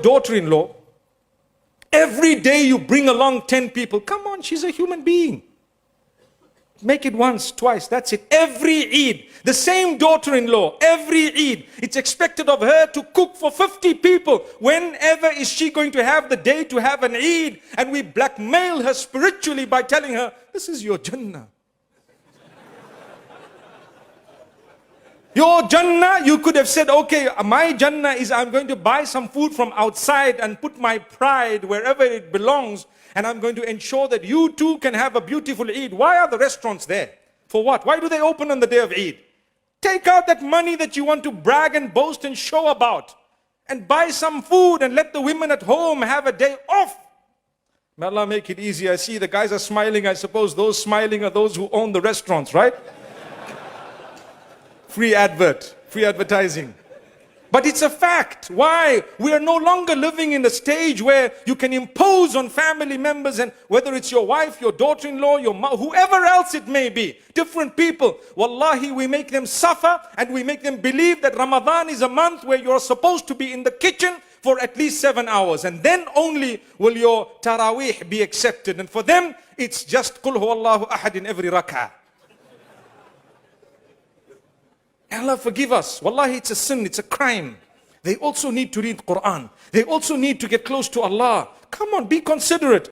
daughter-in-law, every day you bring along 10 people. Come on, she's a human being. Make it once, twice, that's it. Every Eid, the same daughter-in-law, every Eid, it's expected of her to cook for 50 people. Whenever is she going to have the day to have an Eid? And we blackmail her spiritually by telling her, this is your Jannah. Your Jannah, you could have said, okay, my Jannah is I'm going to buy some food from outside and put my pride wherever it belongs, and I'm going to ensure that you too can have a beautiful Eid. Why are the restaurants there? For what? Why do they open on the day of Eid? Take out that money that you want to brag and boast and show about, and buy some food and let the women at home have a day off. May Allah make it easy. I see the guys are smiling. I suppose those smiling are those who own the restaurants, right? Free advert, free advertising. But it's a fact. Why? We are no longer living in a stage where you can impose on family members, and whether it's your wife, your daughter-in-law, your whoever else it may be, different people. Wallahi, we make them suffer and we make them believe that Ramadan is a month where you're supposed to be in the kitchen for at least 7 hours, and then only will your Taraweeh be accepted. And for them, it's just Qul Huwallahu Ahad in every rak'ah. Allah forgive us. Wallahi, it's a sin, it's a crime. They also need to read Quran. They also need to get close to Allah. Come on, be considerate.